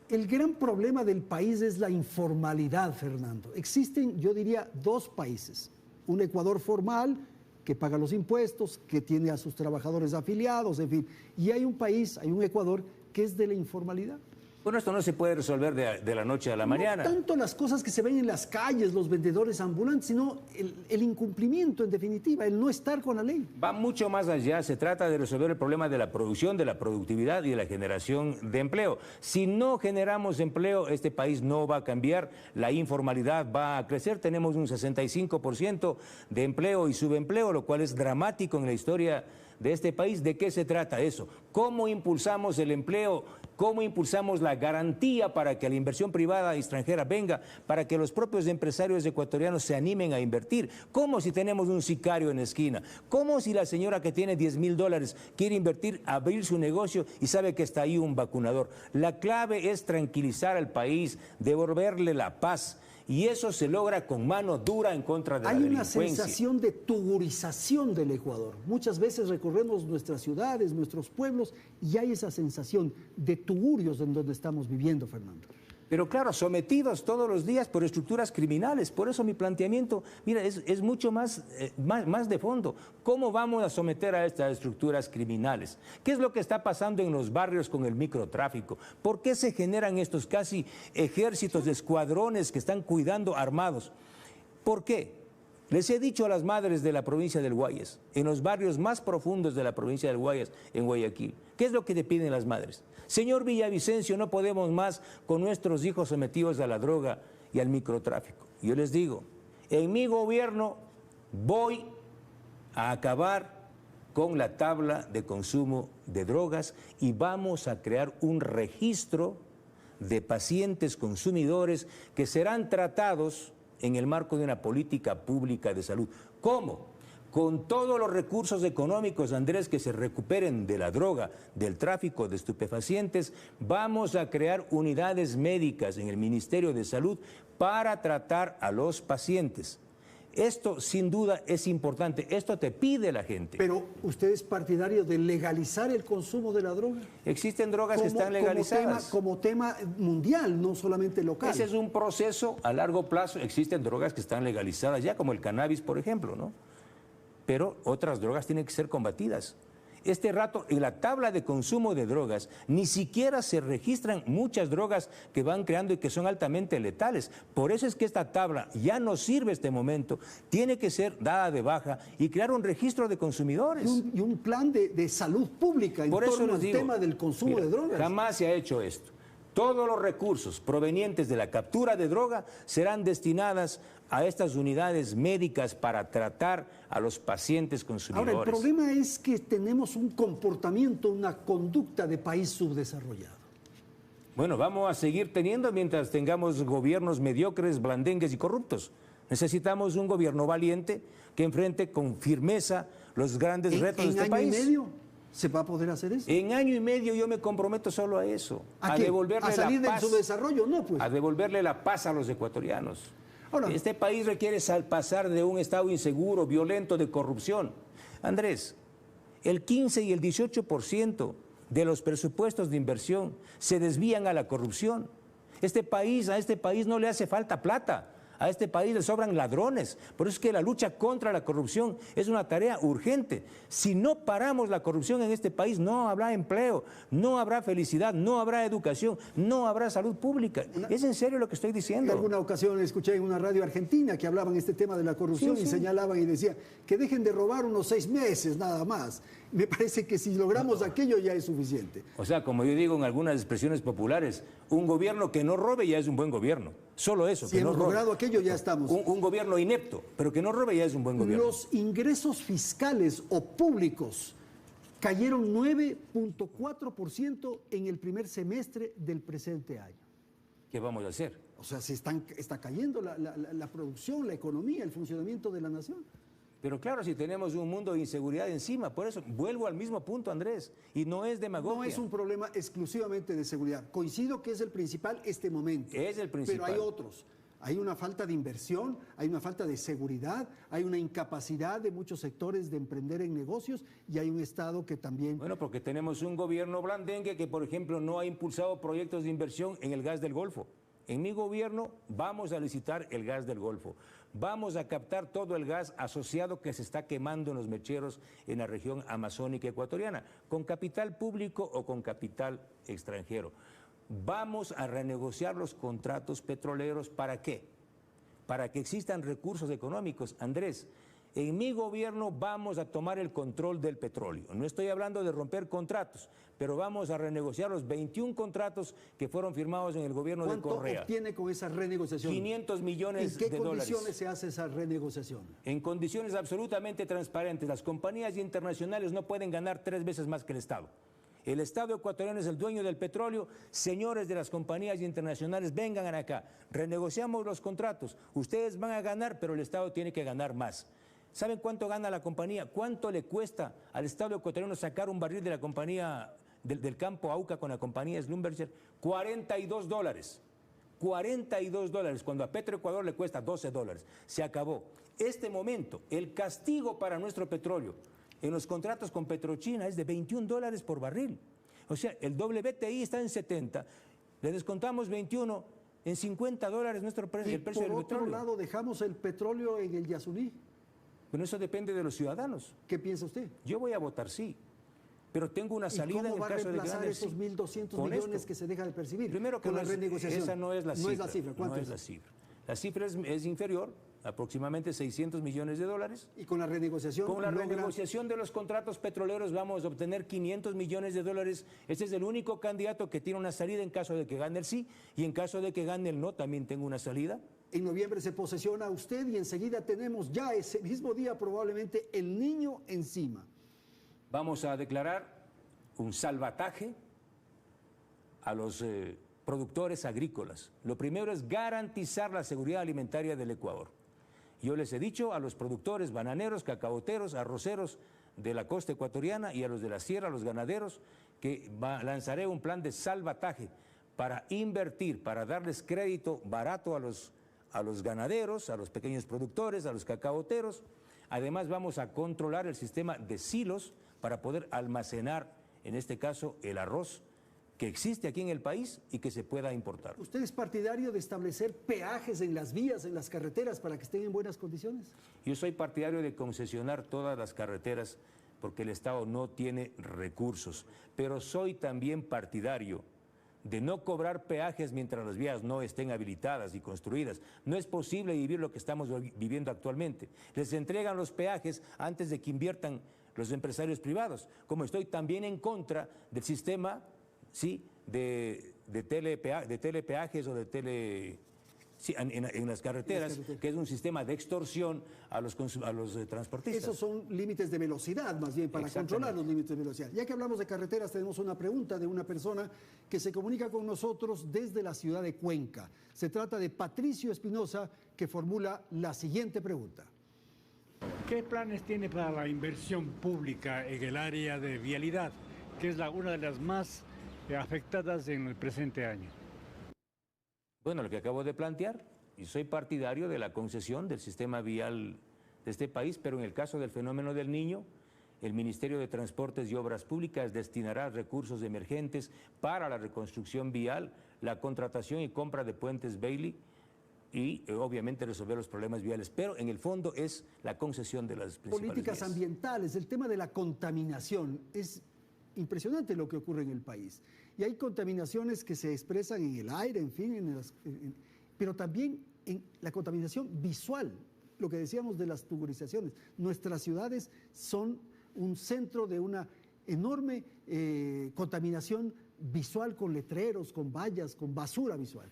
El gran problema del país es la informalidad, Fernando. Existen, yo diría, 2 países. Un Ecuador formal, que paga los impuestos, que tiene a sus trabajadores afiliados, en fin. Y hay un país, hay un Ecuador, que es de la informalidad. Bueno, esto no se puede resolver de la noche a la mañana. No tanto las cosas que se ven en las calles, los vendedores ambulantes, sino el incumplimiento, en definitiva, el no estar con la ley. Va mucho más allá, se trata de resolver el problema de la producción, de la productividad y de la generación de empleo. Si no generamos empleo, este país no va a cambiar, la informalidad va a crecer, tenemos un 65% de empleo y subempleo, lo cual es dramático en la historia de este país. ¿De qué se trata eso? ¿Cómo impulsamos el empleo? ¿Cómo impulsamos la garantía para que la inversión privada extranjera venga, para que los propios empresarios ecuatorianos se animen a invertir? ¿Cómo si tenemos un sicario en la esquina? ¿Cómo si la señora que tiene $10.000 quiere invertir, abrir su negocio y sabe que está ahí un vacunador? La clave es tranquilizar al país, devolverle la paz. Y eso se logra con mano dura en contra de la delincuencia. Hay una sensación de tugurización del Ecuador. Muchas veces recorremos nuestras ciudades, nuestros pueblos, y hay esa sensación de tugurios en donde estamos viviendo, Fernando. Pero claro, sometidos todos los días por estructuras criminales. Por eso mi planteamiento, mira, es mucho más de fondo. ¿Cómo vamos a someter a estas estructuras criminales? ¿Qué es lo que está pasando en los barrios con el microtráfico? ¿Por qué se generan estos casi ejércitos de escuadrones que están cuidando armados? ¿Por qué? Les he dicho a las madres de la provincia del Guayas, en los barrios más profundos de la provincia del Guayas, en Guayaquil, ¿qué es lo que te piden las madres? Señor Villavicencio, no podemos más con nuestros hijos sometidos a la droga y al microtráfico. Yo les digo, en mi gobierno voy a acabar con la tabla de consumo de drogas y vamos a crear un registro de pacientes consumidores que serán tratados en el marco de una política pública de salud. ¿Cómo? Con todos los recursos económicos, Andrés, que se recuperen de la droga, del tráfico de estupefacientes, vamos a crear unidades médicas en el Ministerio de Salud para tratar a los pacientes. Esto, sin duda, es importante. Esto te pide la gente. Pero, ¿usted es partidario de legalizar el consumo de la droga? Existen drogas que están legalizadas. Como tema mundial, no solamente local. Ese es un proceso a largo plazo. Existen drogas que están legalizadas ya, como el cannabis, por ejemplo, ¿no? Pero otras drogas tienen que ser combatidas. Este rato, en la tabla de consumo de drogas, ni siquiera se registran muchas drogas que van creando y que son altamente letales. Por eso es que esta tabla ya no sirve este momento, tiene que ser dada de baja y crear un registro de consumidores. Y un plan de salud pública en torno al tema del consumo de drogas. Jamás se ha hecho esto. Todos los recursos provenientes de la captura de droga serán destinadas a estas unidades médicas para tratar a los pacientes consumidores. Ahora, el problema es que tenemos un comportamiento, una conducta de país subdesarrollado. Bueno, vamos a seguir teniendo mientras tengamos gobiernos mediocres, blandengues y corruptos. Necesitamos un gobierno valiente que enfrente con firmeza los grandes retos de este país. ¿En año y medio se va a poder hacer eso? En año y medio yo me comprometo solo a eso. ¿A devolverle la paz. ¿A salir del subdesarrollo? No, pues. A devolverle la paz a los ecuatorianos. Ahora, este país requiere pasar de un estado inseguro, violento, de corrupción. Andrés, el 15 y el 18% de los presupuestos de inversión se desvían a la corrupción. A este país no le hace falta plata. A este país le sobran ladrones. Por eso es que la lucha contra la corrupción es una tarea urgente. Si no paramos la corrupción en este país, no habrá empleo, no habrá felicidad, no habrá educación, no habrá salud pública. ¿Es en serio lo que estoy diciendo? En alguna ocasión escuché en una radio argentina que hablaban este tema de la corrupción y señalaban y decían que dejen de robar unos 6 meses nada más. Me parece que si logramos aquello ya es suficiente. O sea, como yo digo en algunas expresiones populares, un gobierno que no robe ya es un buen gobierno. Solo eso, si que no robe. Si hemos logrado aquello ya estamos. Un gobierno inepto, pero que no robe ya es un buen gobierno. Los ingresos fiscales o públicos cayeron 9.4% en el primer semestre del presente año. ¿Qué vamos a hacer? O sea, está cayendo la producción, la economía, el funcionamiento de la nación. Pero claro, si tenemos un mundo de inseguridad encima, por eso vuelvo al mismo punto, Andrés, y no es demagogia. No es un problema exclusivamente de seguridad. Coincido que es el principal este momento. Es el principal. Pero hay otros. Hay una falta de inversión, hay una falta de seguridad, hay una incapacidad de muchos sectores de emprender en negocios y hay un Estado que también... Bueno, porque tenemos un gobierno blandengue que, por ejemplo, no ha impulsado proyectos de inversión en el gas del Golfo. En mi gobierno vamos a licitar el gas del Golfo. Vamos a captar todo el gas asociado que se está quemando en los mecheros en la región amazónica ecuatoriana, con capital público o con capital extranjero. vamos a renegociar los contratos petroleros. ¿Para qué? Para que existan recursos económicos. Andrés, en mi gobierno vamos a tomar el control del petróleo. No estoy hablando de romper contratos, pero vamos a renegociar los 21 contratos que fueron firmados en el gobierno de Correa. ¿Cuánto obtiene con esa renegociación? 500 millones de dólares. ¿En qué condiciones se hace esa renegociación? En condiciones absolutamente transparentes. Las compañías internacionales no pueden ganar 3 veces más que el Estado. El Estado ecuatoriano es el dueño del petróleo. Señores de las compañías internacionales, vengan acá, renegociamos los contratos. Ustedes van a ganar, pero el Estado tiene que ganar más. ¿Saben cuánto gana la compañía? ¿Cuánto le cuesta al Estado ecuatoriano sacar un barril de la compañía del campo Auca con la compañía Schlumberger? $42. $42, cuando a Petroecuador le cuesta $12. Se acabó. Este momento, el castigo para nuestro petróleo en los contratos con Petrochina es de $21 por barril. O sea, el WTI está en 70, le descontamos 21, en $50 nuestro precio, el precio del petróleo. Y por otro lado, dejamos el petróleo en el Yasuní. Bueno, eso depende de los ciudadanos. ¿Qué piensa usted? Yo voy a votar sí, pero tengo una salida en el caso de que ¿Cómo va a reemplazar esos 1.200 millones que se deja de percibir? Primero que con la renegociación. Esa no es la cifra. No es la cifra. ¿Cuánto no es la cifra? La cifra es inferior, aproximadamente $600 millones. ¿Y con la renegociación? Con la renegociación de los contratos petroleros vamos a obtener $500 millones. Este es el único candidato que tiene una salida en caso de que gane el sí, y en caso de que gane el no también tengo una salida. En noviembre se posesiona usted y enseguida tenemos ya ese mismo día probablemente el niño encima. Vamos a declarar un salvataje a los productores agrícolas. Lo primero es garantizar la seguridad alimentaria del Ecuador. Yo les he dicho a los productores bananeros, cacaoteros, arroceros de la costa ecuatoriana y a los de la sierra, a los ganaderos, que lanzaré un plan de salvataje para invertir, para darles crédito barato a los ganaderos, a los pequeños productores, a los cacaoteros. Además vamos a controlar el sistema de silos para poder almacenar, en este caso, el arroz que existe aquí en el país y que se pueda importar. ¿Usted es partidario de establecer peajes en las vías, en las carreteras, para que estén en buenas condiciones? Yo soy partidario de concesionar todas las carreteras porque el Estado no tiene recursos, pero soy también partidario de no cobrar peajes mientras las vías no estén habilitadas y construidas. No es posible vivir lo que estamos viviendo actualmente. Les entregan los peajes antes de que inviertan los empresarios privados, como estoy también en contra del sistema, ¿sí?, de telepeajes o de en las carreteras, que es un sistema de extorsión a los transportistas. Esos son límites de velocidad, más bien, para controlar los límites de velocidad. Ya que hablamos de carreteras, tenemos una pregunta de una persona que se comunica con nosotros desde la ciudad de Cuenca. Se trata de Patricio Espinosa, que formula la siguiente pregunta. ¿Qué planes tiene para la inversión pública en el área de vialidad, que es una de las más afectadas en el presente año? Bueno, lo que acabo de plantear, y soy partidario de la concesión del sistema vial de este país, pero en el caso del fenómeno del Niño, el Ministerio de Transportes y Obras Públicas destinará recursos emergentes para la reconstrucción vial, la contratación y compra de puentes Bailey y obviamente resolver los problemas viales, pero en el fondo es la concesión de las principales políticas vías. Ambientales, el tema de la contaminación, es impresionante lo que ocurre en el país. Y hay contaminaciones que se expresan en el aire, en fin, pero también en la contaminación visual, lo que decíamos de las tuburizaciones. Nuestras ciudades son un centro de una enorme contaminación visual, con letreros, con vallas, con basura visual.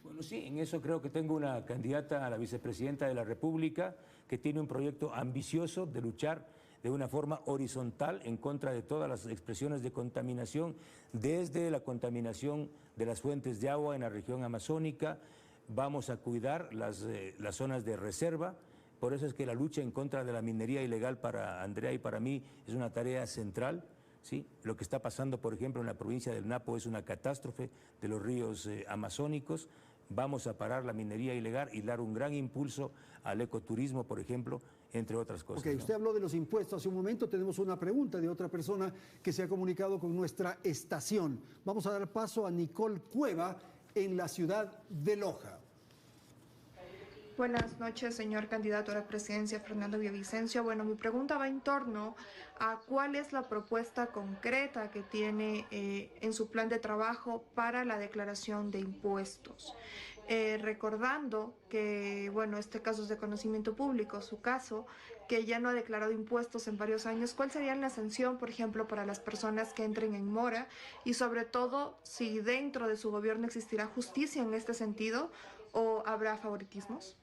Bueno, sí, en eso creo que tengo una candidata a la vicepresidenta de la República que tiene un proyecto ambicioso de luchar de una forma horizontal en contra de todas las expresiones de contaminación, desde la contaminación de las fuentes de agua en la región amazónica. Vamos a cuidar las zonas de reserva. Por eso es que la lucha en contra de la minería ilegal para Andrea y para mí es una tarea central, ¿sí? Lo que está pasando, por ejemplo, en la provincia del Napo es una catástrofe de los ríos amazónicos. Vamos a parar la minería ilegal y dar un gran impulso al ecoturismo, por ejemplo, entre otras cosas. Ok, usted habló de los impuestos hace un momento. Tenemos una pregunta de otra persona que se ha comunicado con nuestra estación. Vamos a dar paso a Nicole Cueva en la ciudad de Loja. Buenas noches, señor candidato a la presidencia, Fernando Villavicencio. Bueno, mi pregunta va en torno a cuál es la propuesta concreta que tiene en su plan de trabajo para la declaración de impuestos. Recordando que, bueno, este caso es de conocimiento público, su caso, que ya no ha declarado impuestos en varios años, ¿cuál sería la sanción, por ejemplo, para las personas que entren en mora? Y sobre todo, si dentro de su gobierno existirá justicia en este sentido o habrá favoritismos.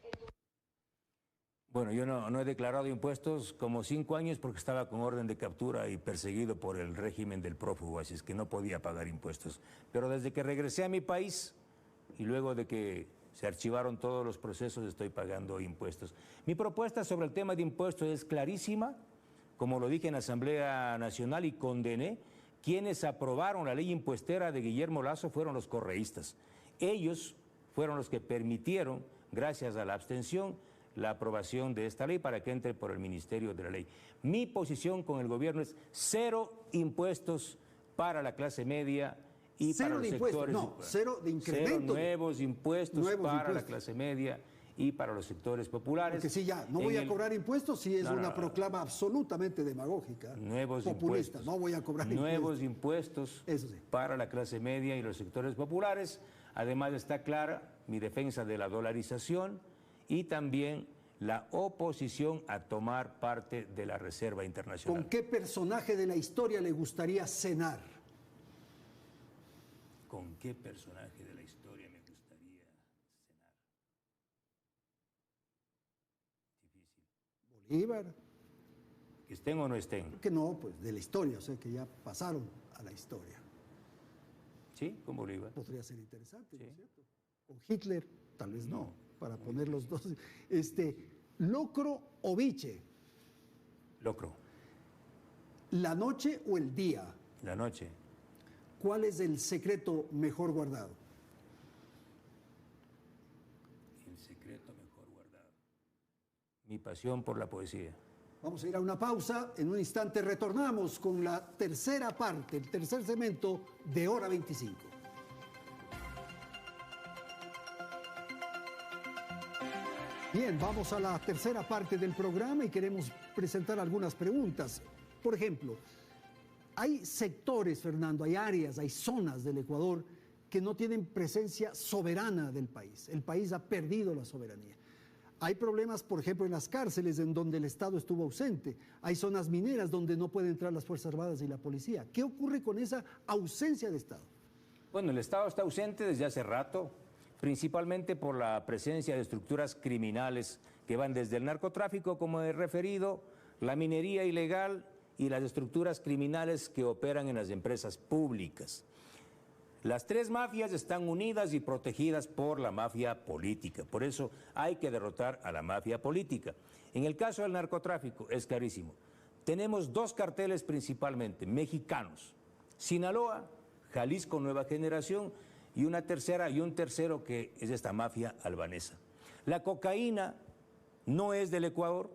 Bueno, yo no he declarado impuestos como 5 años porque estaba con orden de captura y perseguido por el régimen del prófugo, así es que no podía pagar impuestos. Pero desde que regresé a mi país y luego de que se archivaron todos los procesos, estoy pagando impuestos. Mi propuesta sobre el tema de impuestos es clarísima, como lo dije en la Asamblea Nacional y condené. Quienes aprobaron la ley impuestera de Guillermo Lasso fueron los correístas. Ellos fueron los que permitieron, gracias a la abstención, la aprobación de esta ley para que entre por el Ministerio de la Ley. Mi posición con el gobierno es 0 impuestos para la clase media y para los sectores. No, 0 de incremento. 0 nuevos impuestos para la clase media y para los sectores populares. Porque sí, ya, no voy a cobrar impuestos, sí es una proclama absolutamente demagógica, populista. No voy a cobrar nuevos impuestos para la clase media y los sectores populares. Además está clara mi defensa de la dolarización y también la oposición a tomar parte de la Reserva Internacional. ¿Con qué personaje de la historia le gustaría cenar? ¿Con qué personaje de la historia me gustaría cenar? Difícil. Bolívar. ¿Que estén o no estén? Que no, pues de la historia, o sea, que ya pasaron a la historia. Sí, con Bolívar. Podría ser interesante, ¿no es cierto? Con Hitler, tal vez no, para poner los dos. ¿Locro o biche? Locro. ¿La noche o el día? La noche. ¿Cuál es el secreto mejor guardado? El secreto mejor guardado. Mi pasión por la poesía. Vamos a ir a una pausa. En un instante retornamos con la tercera parte, el tercer segmento de Hora 25. Bien, vamos a la tercera parte del programa y queremos presentar algunas preguntas. Por ejemplo, hay sectores, Fernando, hay áreas, hay zonas del Ecuador que no tienen presencia soberana del país. El país ha perdido la soberanía. Hay problemas, por ejemplo, en las cárceles en donde el Estado estuvo ausente. Hay zonas mineras donde no pueden entrar las Fuerzas Armadas y la policía. ¿Qué ocurre con esa ausencia de Estado? Bueno, el Estado está ausente desde hace rato, principalmente por la presencia de estructuras criminales que van desde el narcotráfico, como he referido, la minería ilegal y las estructuras criminales que operan en las empresas públicas. Las 3 mafias están unidas y protegidas por la mafia política. Por eso hay que derrotar a la mafia política. En el caso del narcotráfico es clarísimo. Tenemos 2 carteles principalmente, mexicanos. Sinaloa, Jalisco Nueva Generación y un tercero que es esta mafia albanesa. La cocaína no es del Ecuador,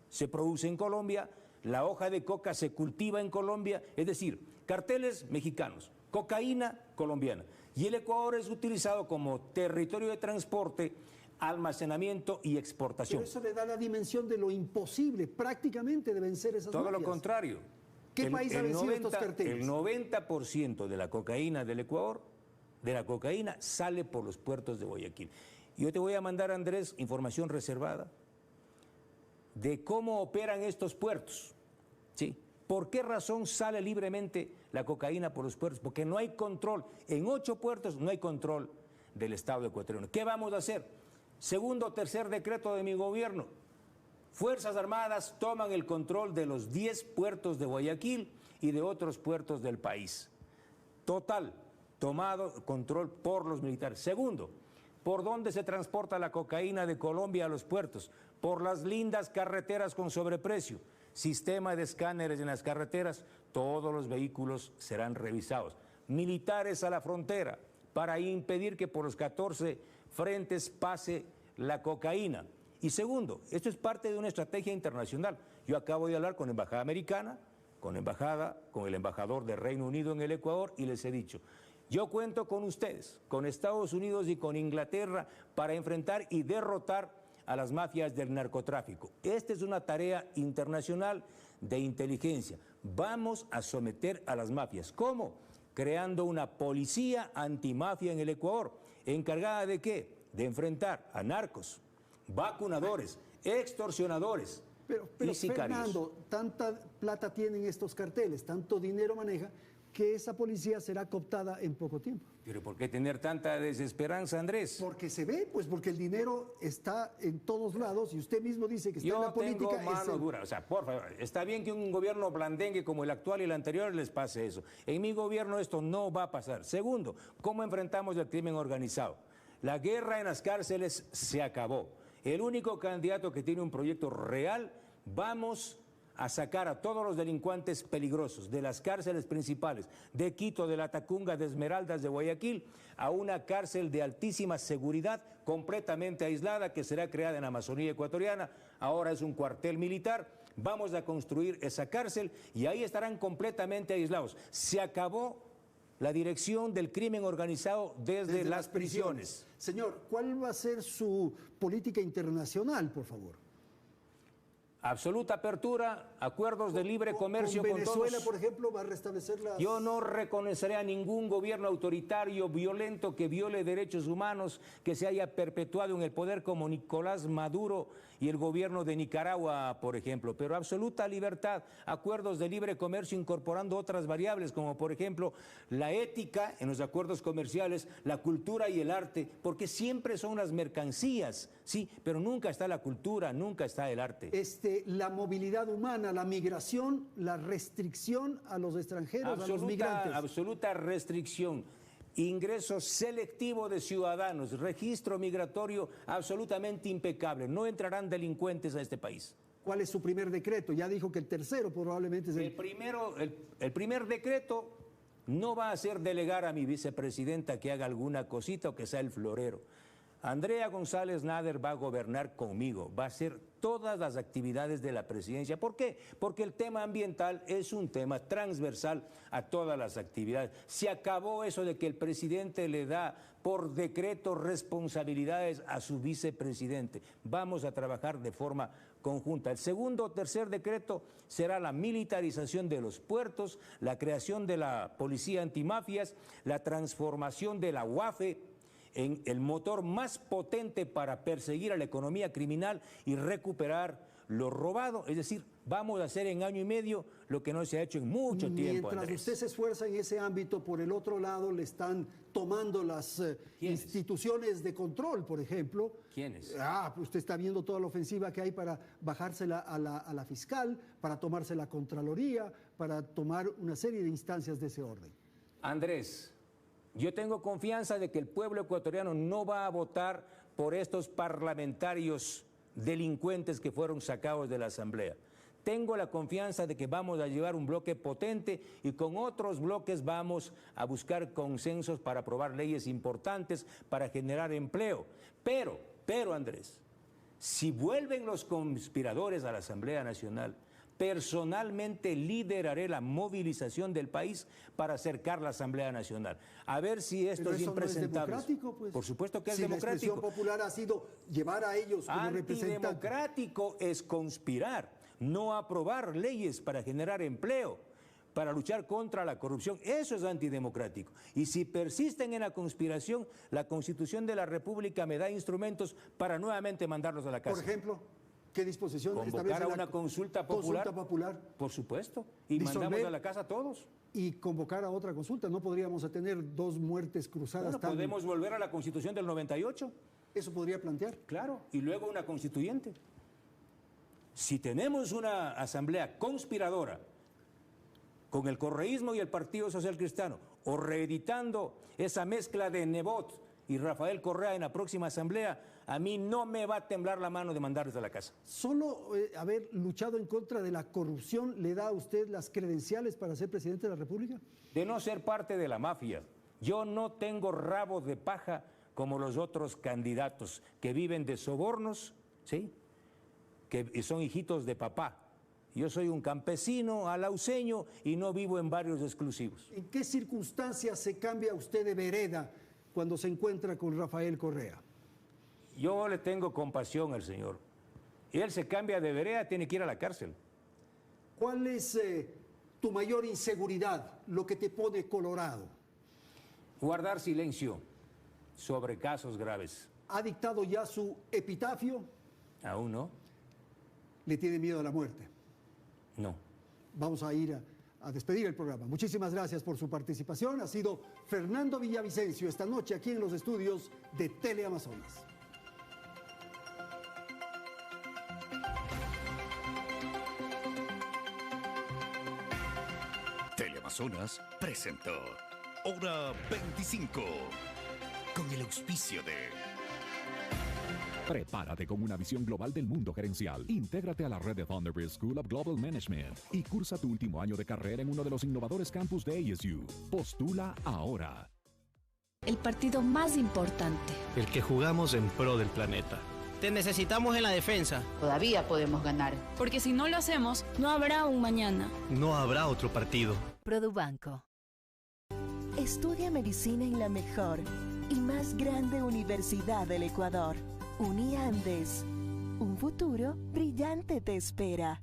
se produce en Colombia, la hoja de coca se cultiva en Colombia, es decir, carteles mexicanos, cocaína colombiana. Y el Ecuador es utilizado como territorio de transporte, almacenamiento y exportación. Pero eso le da la dimensión de lo imposible prácticamente de vencer esas mafias. Todo lo contrario. ¿Qué país ha vencido estos carteles? El 90% de la cocaína del Ecuador, de la cocaína, sale por los puertos de Guayaquil. Yo te voy a mandar, Andrés, información reservada de cómo operan estos puertos. ¿Sí? ¿Por qué razón sale libremente la cocaína por los puertos? Porque no hay control. En 8 puertos no hay control del Estado ecuatoriano. ¿Qué vamos a hacer? Segundo o tercer decreto de mi gobierno. Fuerzas Armadas toman el control de los 10 puertos de Guayaquil y de otros puertos del país. Total, tomado control por los militares. Segundo, ¿por dónde se transporta la cocaína de Colombia a los puertos? Por las lindas carreteras con sobreprecio. Sistema de escáneres en las carreteras, todos los vehículos serán revisados. Militares a la frontera para impedir que por los 14 frentes pase la cocaína. Y segundo, esto es parte de una estrategia internacional. Yo acabo de hablar con la embajada americana, con el embajador de Reino Unido en el Ecuador y les he dicho, yo cuento con ustedes, con Estados Unidos y con Inglaterra para enfrentar y derrotar a las mafias del narcotráfico. Esta es una tarea internacional de inteligencia. Vamos a someter a las mafias. ¿Cómo? Creando una policía antimafia en el Ecuador. ¿Encargada de qué? De enfrentar a narcos, vacunadores, extorsionadores y sicarios. Fernando, tanta plata tienen estos carteles, tanto dinero maneja, que esa policía será cooptada en poco tiempo. ¿Pero por qué tener tanta desesperanza, Andrés? Porque se ve, pues porque el dinero está en todos lados y usted mismo dice que está en la política. Tengo mano dura, o sea, por favor, está bien que un gobierno blandengue como el actual y el anterior les pase eso. En mi gobierno esto no va a pasar. Segundo, ¿cómo enfrentamos el crimen organizado? La guerra en las cárceles se acabó. El único candidato que tiene un proyecto real, vamos a sacar a todos los delincuentes peligrosos de las cárceles principales, de Quito, de La Tacunga, de Esmeraldas, de Guayaquil, a una cárcel de altísima seguridad, completamente aislada, que será creada en la Amazonía ecuatoriana. Ahora es un cuartel militar. Vamos a construir esa cárcel y ahí estarán completamente aislados. Se acabó la dirección del crimen organizado desde las prisiones. Señor, ¿cuál va a ser su política internacional, por favor? Absoluta apertura, acuerdos de libre comercio con Venezuela, todos. Por ejemplo, va a restablecer las... Yo no reconoceré a ningún gobierno autoritario, violento, que viole derechos humanos, que se haya perpetuado en el poder como Nicolás Maduro y el gobierno de Nicaragua, por ejemplo. Pero absoluta libertad, acuerdos de libre comercio incorporando otras variables, como por ejemplo la ética en los acuerdos comerciales, la cultura y el arte, porque siempre son las mercancías, sí, pero nunca está la cultura, nunca está el arte. La movilidad humana, la migración, la restricción a los extranjeros, a los migrantes. Absoluta restricción. Ingreso selectivo de ciudadanos, registro migratorio absolutamente impecable. No entrarán delincuentes a este país. ¿Cuál es su primer decreto? Ya dijo que el tercero probablemente es el primer decreto no va a ser delegar a mi vicepresidenta que haga alguna cosita o que sea el florero. Andrea González Nader va a gobernar conmigo, va a hacer todas las actividades de la presidencia. ¿Por qué? Porque el tema ambiental es un tema transversal a todas las actividades. Se acabó eso de que el presidente le da por decreto responsabilidades a su vicepresidente. Vamos a trabajar de forma conjunta. El segundo o tercer decreto será la militarización de los puertos, la creación de la policía antimafias, la transformación de la UAFE en el motor más potente para perseguir a la economía criminal y recuperar lo robado. Es decir, vamos a hacer en año y medio lo que no se ha hecho en mucho tiempo, Mientras Andrés. usted se esfuerza en ese ámbito, por el otro lado le están tomando las instituciones de control, por ejemplo. ¿Quiénes? Pues usted está viendo toda la ofensiva que hay para bajársela a la fiscal, para tomarse la Contraloría, para tomar una serie de instancias de ese orden. Andrés, yo tengo confianza de que el pueblo ecuatoriano no va a votar por estos parlamentarios delincuentes que fueron sacados de la Asamblea. Tengo la confianza de que vamos a llevar un bloque potente y con otros bloques vamos a buscar consensos para aprobar leyes importantes para generar empleo. Pero Andrés, si vuelven los conspiradores a la Asamblea Nacional, personalmente lideraré la movilización del país para acercar la Asamblea Nacional. A ver si estos impresentables... ¿No es democrático, pues? Por supuesto que es si democrático. La expresión popular ha sido llevar a ellos como representantes. Antidemocrático es conspirar, no aprobar leyes para generar empleo, para luchar contra la corrupción. Eso es antidemocrático. Y si persisten en la conspiración, la Constitución de la República me da instrumentos para nuevamente mandarlos a la casa. Por ejemplo, ¿qué disposición establece? Convocar a una consulta popular. Consulta popular. Por supuesto. Y mandamos a la casa a todos. Y convocar a otra consulta. No podríamos tener dos muertes cruzadas. Bueno, podemos volver a la Constitución del 98. Eso podría plantear. Claro. Y luego una constituyente. Si tenemos una asamblea conspiradora con el correísmo y el Partido Social Cristiano, o reeditando esa mezcla de Nebot y Rafael Correa en la próxima asamblea, a mí no me va a temblar la mano de mandarles a la casa. ¿Solo haber luchado en contra de la corrupción le da a usted las credenciales para ser presidente de la República? De no ser parte de la mafia. Yo no tengo rabo de paja como los otros candidatos que viven de sobornos, ¿sí? Que son hijitos de papá. Yo soy un campesino alauceño y no vivo en barrios exclusivos. ¿En qué circunstancias se cambia usted de vereda cuando se encuentra con Rafael Correa? Yo le tengo compasión al señor. Él se cambia de vereda, tiene que ir a la cárcel. ¿Cuál es tu mayor inseguridad, lo que te pone colorado? Guardar silencio sobre casos graves. ¿Ha dictado ya su epitafio? ¿Aún no? ¿Le tiene miedo a la muerte? No. Vamos a ir a despedir el programa. Muchísimas gracias por su participación. Ha sido Fernando Villavicencio esta noche aquí en los estudios de Teleamazonas. Teleamazonas presentó Hora 25 con el auspicio de... Prepárate con una visión global del mundo gerencial. Intégrate a la red de Thunderbird School of Global Management y cursa tu último año de carrera en uno de los innovadores campus de ASU. Postula ahora. El partido más importante. El que jugamos en pro del planeta. Te necesitamos en la defensa. Todavía podemos ganar. Porque si no lo hacemos, no habrá un mañana. No habrá otro partido. Produbanco. Estudia medicina en la mejor y más grande universidad del Ecuador. UniAndes. Un futuro brillante te espera.